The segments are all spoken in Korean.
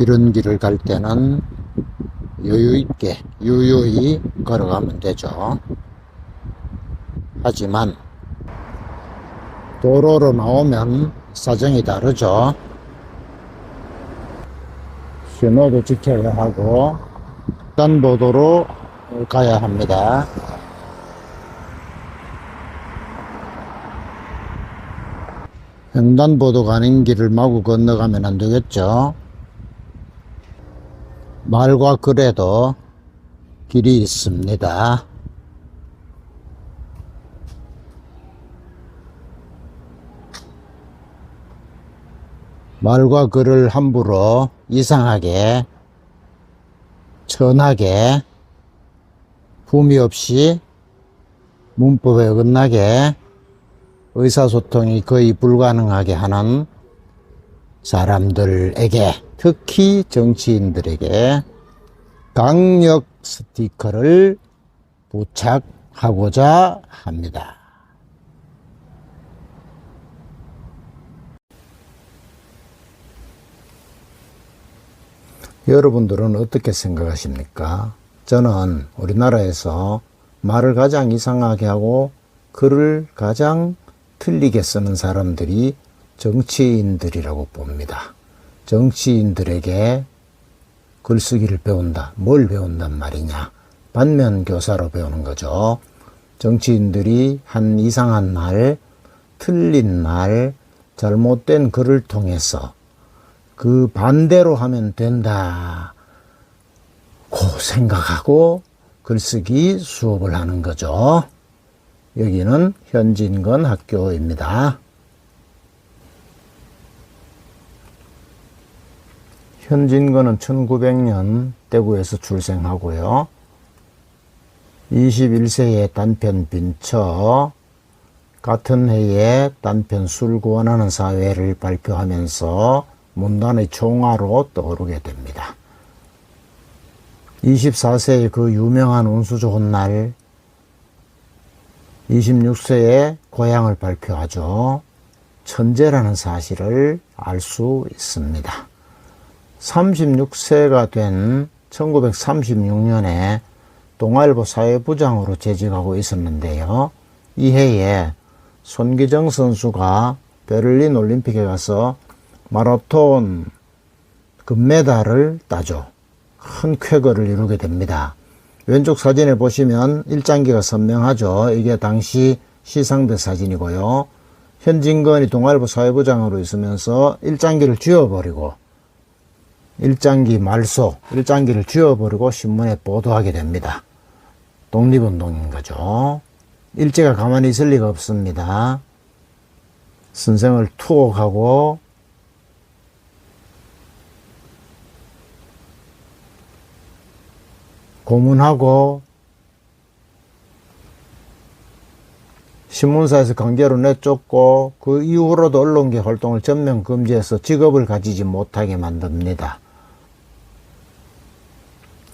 이런 길을 갈 때는 여유있게 유유히 걸어가면 되죠. 하지만 도로로 나오면 사정이 다르죠. 신호도 지켜야 하고 횡단보도로 가야 합니다. 횡단보도가 아닌 길을 마구 건너가면 안 되겠죠. 말과 글에도 길이 있습니다. 말과 글을 함부로 이상하게 천하게 품위 없이 문법에 어긋나게 의사소통이 거의 불가능하게 하는 사람들에게, 특히 정치인들에게 강력 스티커를 부착하고자 합니다. 여러분들은 어떻게 생각하십니까? 저는 우리나라에서 말을 가장 이상하게 하고 글을 가장 틀리게 쓰는 사람들이 정치인들이라고 봅니다. 정치인들에게 글쓰기를 배운다. 뭘 배운단 말이냐? 반면교사로 배우는 거죠. 정치인들이 한 이상한 말, 틀린 말, 잘못된 글을 통해서 그 반대로 하면 된다고 생각하고 글쓰기 수업을 하는 거죠. 여기는 현진건 학교입니다. 현진건은 1900년 대구에서 출생하고요. 21세에 단편 빈처, 같은 해에 단편 술 구원하는 사회를 발표하면서 문단의 총화로 떠오르게 됩니다. 24세의 그 유명한 운수 좋은 날, 26세에 고향을 발표하죠. 천재라는 사실을 알 수 있습니다. 36세가 된 1936년에 동아일보 사회부장으로 재직하고 있었는데요. 이 해에 손기정 선수가 베를린 올림픽에 가서 마라톤 금메달을 따죠. 큰 쾌거를 이루게 됩니다. 왼쪽 사진에 보시면 일장기가 선명하죠. 이게 당시 시상대 사진이고요. 현진건이 동아일보 사회부장으로 있으면서 일장기를 쥐어버리고, 일장기 말소, 일장기를 쥐어버리고 신문에 보도하게 됩니다. 독립운동인 거죠. 일제가 가만히 있을 리가 없습니다. 선생을 투옥하고 고문하고 신문사에서 강제로 내쫓고 그 이후로도 언론계 활동을 전면 금지해서 직업을 가지지 못하게 만듭니다.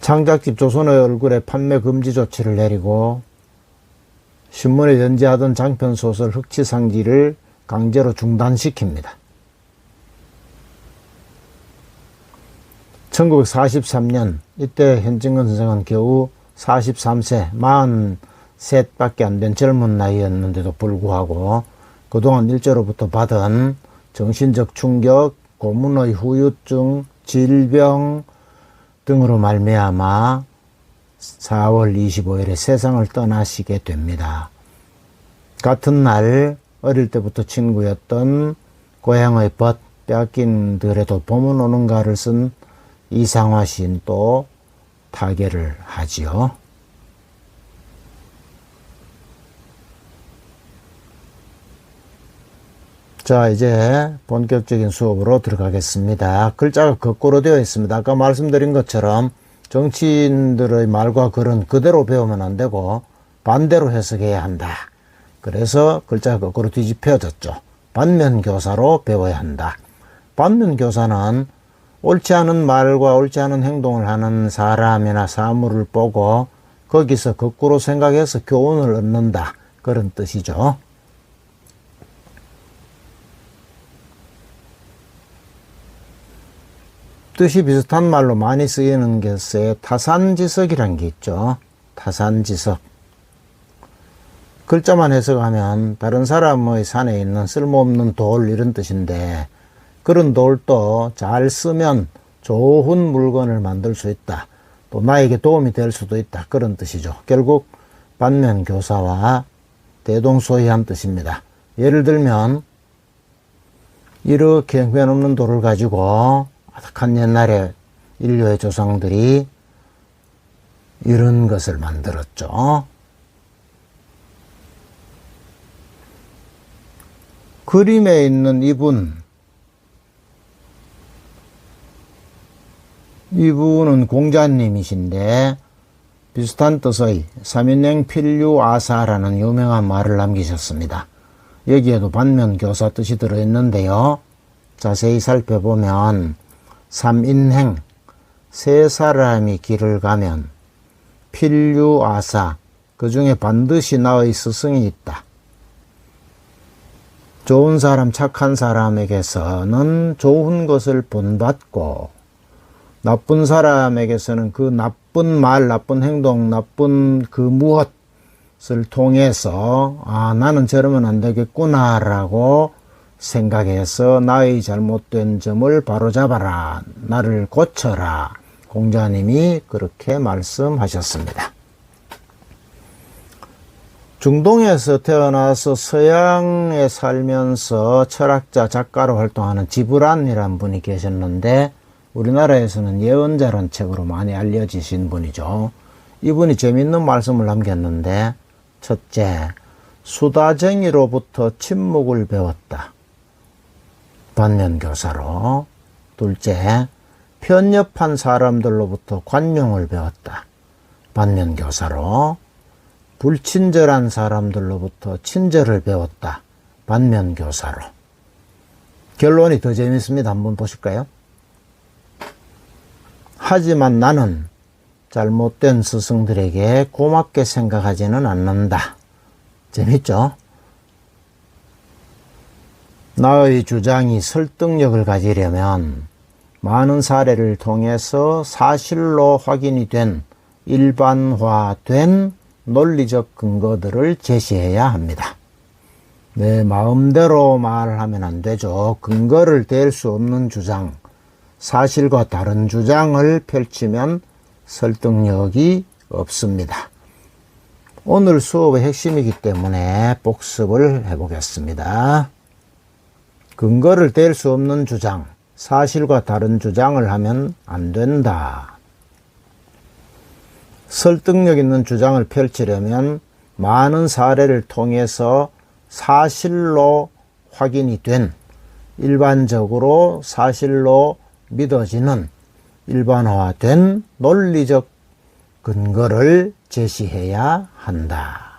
창작집 조선의 얼굴에 판매 금지 조치를 내리고 신문에 연재하던 장편소설 흑치상지를 강제로 중단시킵니다. 1943년 이때 현진건 선생은 겨우 43세, 43밖에 안 된 젊은 나이였는데도 불구하고 그동안 일제로부터 받은 정신적 충격, 고문의 후유증, 질병 등으로 말미암아 4월 25일에 세상을 떠나시게 됩니다. 같은 날 어릴 때부터 친구였던 고향의 벗 빼앗긴 들에도 봄은 오는가를 쓴 이상화 시인도 타계를 하지요. 자, 이제 본격적인 수업으로 들어가겠습니다. 글자가 거꾸로 되어 있습니다. 아까 말씀드린 것처럼 정치인들의 말과 글은 그대로 배우면 안 되고 반대로 해석해야 한다. 그래서 글자가 거꾸로 뒤집혀졌죠. 반면교사로 배워야 한다. 반면교사는 옳지 않은 말과 옳지 않은 행동을 하는 사람이나 사물을 보고 거기서 거꾸로 생각해서 교훈을 얻는다. 그런 뜻이죠. 뜻이 비슷한 말로 많이 쓰이는 것에 타산지석이란 게 있죠. 타산지석. 글자만 해석하면 다른 사람의 산에 있는 쓸모없는 돌 이런 뜻인데, 그런 돌도 잘 쓰면 좋은 물건을 만들 수 있다. 또 나에게 도움이 될 수도 있다. 그런 뜻이죠. 결국 반면교사와 대동소이한 뜻입니다. 예를 들면 이렇게 형편없는 돌을 가지고 아득한 옛날에 인류의 조상들이 이런 것을 만들었죠. 그림에 있는 이분은 공자님이신데 비슷한 뜻의 삼인행 필유아사라는 유명한 말을 남기셨습니다. 여기에도 반면교사 뜻이 들어있는데요. 자세히 살펴보면 삼인행, 세 사람이 길을 가면 필유아사, 그 중에 반드시 나의 스승이 있다. 좋은 사람, 착한 사람에게서는 좋은 것을 본받고, 나쁜 사람에게서는 그 나쁜 말, 나쁜 행동, 나쁜 그 무엇을 통해서 나는 저러면 안 되겠구나 라고 생각해서 나의 잘못된 점을 바로잡아라, 나를 고쳐라. 공자님이 그렇게 말씀하셨습니다. 중동에서 태어나서 서양에 살면서 철학자, 작가로 활동하는 지브란이라는 분이 계셨는데, 우리나라에서는 예언자란 책으로 많이 알려지신 분이죠. 이분이 재미있는 말씀을 남겼는데, 첫째, 수다쟁이로부터 침묵을 배웠다. 반면교사로. 둘째, 편협한 사람들로부터 관용을 배웠다. 반면교사로. 불친절한 사람들로부터 친절을 배웠다. 반면교사로. 결론이 더 재밌습니다. 한번 보실까요? 하지만 나는 잘못된 스승들에게 고맙게 생각하지는 않는다. 재밌죠? 나의 주장이 설득력을 가지려면 많은 사례를 통해서 사실로 확인이 된 일반화된 논리적 근거들을 제시해야 합니다. 내 마음대로 말하면 안 되죠. 근거를 댈 수 없는 주장, 사실과 다른 주장을 펼치면 설득력이 없습니다. 오늘 수업의 핵심이기 때문에 복습을 해보겠습니다. 근거를 댈 수 없는 주장, 사실과 다른 주장을 하면 안 된다. 설득력 있는 주장을 펼치려면 많은 사례를 통해서 사실로 확인이 된, 일반적으로 사실로 믿어지는 일반화된 논리적 근거를 제시해야 한다.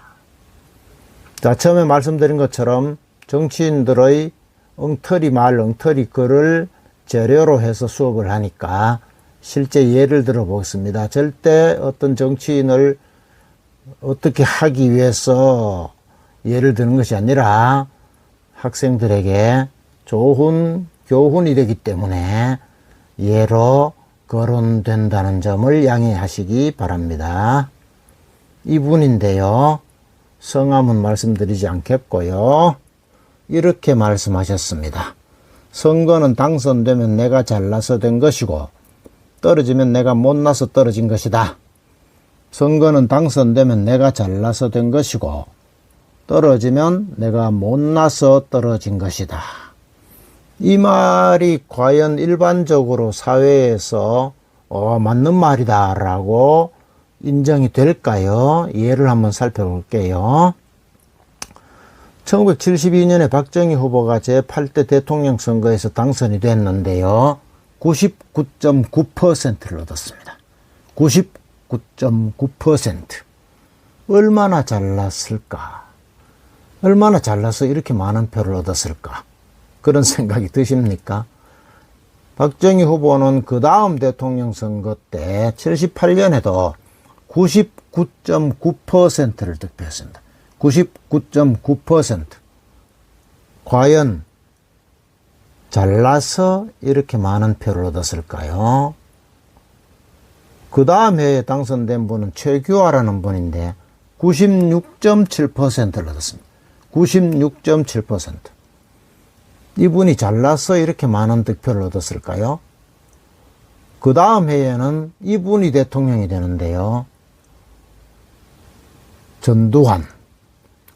자, 처음에 말씀드린 것처럼 정치인들의 엉터리 말, 엉터리 글을 재료로 해서 수업을 하니까 실제 예를 들어 보겠습니다. 절대 어떤 정치인을 어떻게 하기 위해서 예를 드는 것이 아니라 학생들에게 좋은 교훈이 되기 때문에 예로 거론된다는 점을 양해하시기 바랍니다. 이분인데요. 성함은 말씀드리지 않겠고요. 이렇게 말씀하셨습니다. 선거는 당선되면 내가 잘나서 된 것이고 떨어지면 내가 못나서 떨어진 것이다. 선거는 당선되면 내가 잘나서 된 것이고 떨어지면 내가 못나서 떨어진 것이다. 이 말이 과연 일반적으로 사회에서 맞는 말이다 라고 인정이 될까요? 예를 한번 살펴볼게요. 1972년에 박정희 후보가 제8대 대통령 선거에서 당선이 됐는데요. 99.9%를 얻었습니다. 99.9%. 얼마나 잘났을까? 얼마나 잘나서 이렇게 많은 표를 얻었을까? 그런 생각이 드십니까? 박정희 후보는 그 다음 대통령 선거 때 78년에도 99.9%를 득표했습니다. 99.9%. 과연 잘나서 이렇게 많은 표를 얻었을까요? 그 다음 해에 당선된 분은 최규하라는 분인데 96.7%를 얻었습니다. 96.7%. 이분이 잘나서 이렇게 많은 득표를 얻었을까요? 그 다음 해에는 이분이 대통령이 되는데요. 전두환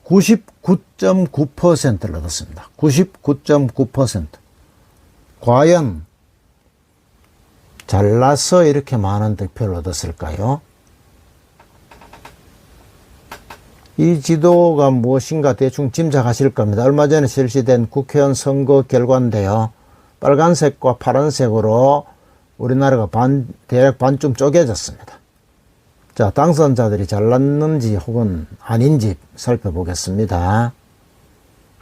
99.9%를 얻었습니다. 99.9%. 과연 잘나서 이렇게 많은 득표를 얻었을까요? 이 지도가 무엇인가 대충 짐작하실 겁니다. 얼마 전에 실시된 국회의원 선거 결과인데요. 빨간색과 파란색으로 우리나라가 대략 반쯤 쪼개졌습니다. 자, 당선자들이 잘났는지 혹은 아닌지 살펴보겠습니다.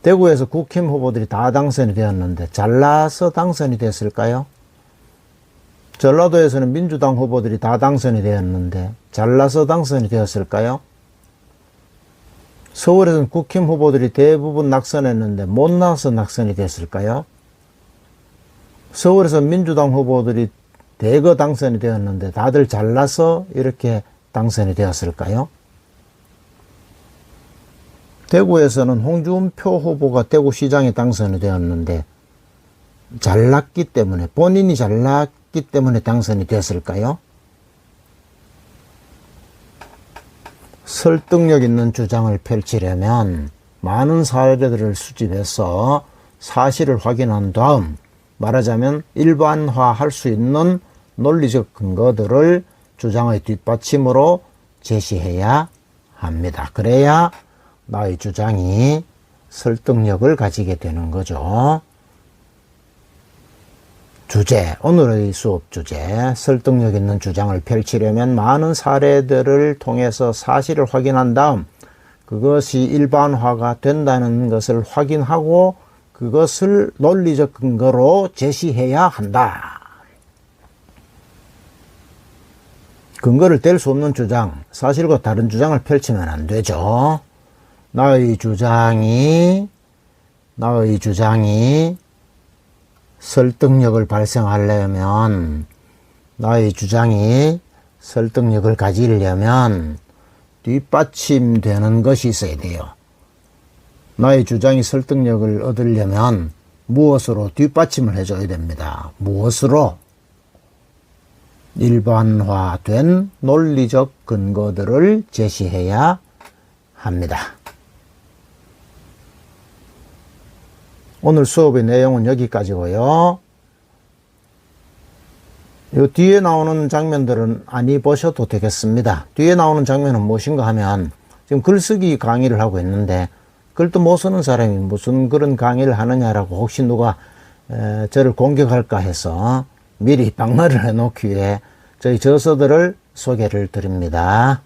대구에서 국힘 후보들이 다 당선이 되었는데 잘나서 당선이 됐을까요? 전라도에서는 민주당 후보들이 다 당선이 되었는데 잘나서 당선이 되었을까요? 서울에서는 국힘 후보들이 대부분 낙선했는데 못 나와서 낙선이 됐을까요? 서울에서 민주당 후보들이 대거 당선이 되었는데 다들 잘나서 이렇게 당선이 되었을까요? 대구에서는 홍준표 후보가 대구시장에 당선이 되었는데 잘났기 때문에, 본인이 잘났기 때문에 당선이 됐을까요? 설득력 있는 주장을 펼치려면 많은 사례들을 수집해서 사실을 확인한 다음, 말하자면 일반화할 수 있는 논리적 근거들을 주장의 뒷받침으로 제시해야 합니다. 그래야 나의 주장이 설득력을 가지게 되는 거죠. 주제, 오늘의 수업 주제, 설득력 있는 주장을 펼치려면 많은 사례들을 통해서 사실을 확인한 다음 그것이 일반화가 된다는 것을 확인하고 그것을 논리적 근거로 제시해야 한다. 근거를 댈 수 없는 주장, 사실과 다른 주장을 펼치면 안 되죠. 나의 주장이 설득력을 발생하려면, 나의 주장이 설득력을 가지려면 뒷받침되는 것이 있어야 돼요. 나의 주장이 설득력을 얻으려면 무엇으로 뒷받침을 해줘야 됩니다. 무엇으로? 일반화된 논리적 근거들을 제시해야 합니다. 오늘 수업의 내용은 여기까지고요. 이 뒤에 나오는 장면들은 안 보셔도 되겠습니다. 뒤에 나오는 장면은 무엇인가 하면 지금 글쓰기 강의를 하고 있는데 글도 못 쓰는 사람이 무슨 그런 강의를 하느냐라고 혹시 누가 저를 공격할까 해서 미리 방어를 해놓기 위해 저희 저서들을 소개를 드립니다.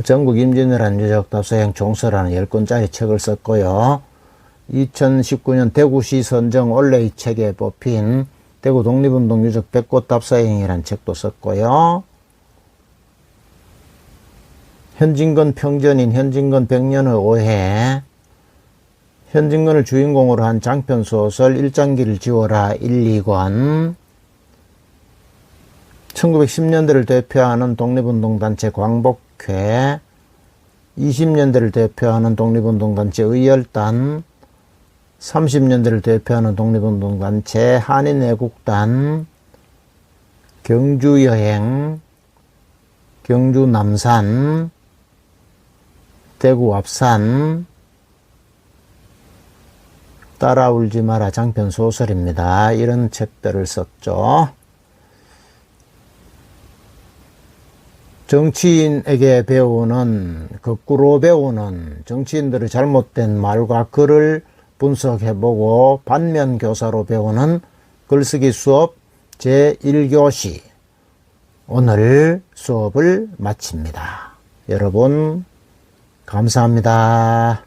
전국 임진왜란 유적 답사형 종서라는 10권짜리 책을 썼고요. 2019년 대구시 선정 올해의 책에 뽑힌 대구 독립운동 유적 100곳 답사형이라는 책도 썼고요. 현진건 평전인 현진건 100년의 오해, 현진건을 주인공으로 한 장편소설 일장기를 지워라 1, 2권, 1910년대를 대표하는 독립운동단체 광복회, 20년대를 대표하는 독립운동단체 의열단, 30년대를 대표하는 독립운동단체 한인애국단, 경주여행, 경주 남산, 대구 앞산, 따라 울지 마라 장편소설입니다. 이런 책들을 썼죠. 정치인에게 배우는, 거꾸로 배우는 정치인들의 잘못된 말과 글을 분석해보고 반면교사로 배우는 글쓰기 수업 제1교시. 오늘 수업을 마칩니다. 여러분, 감사합니다.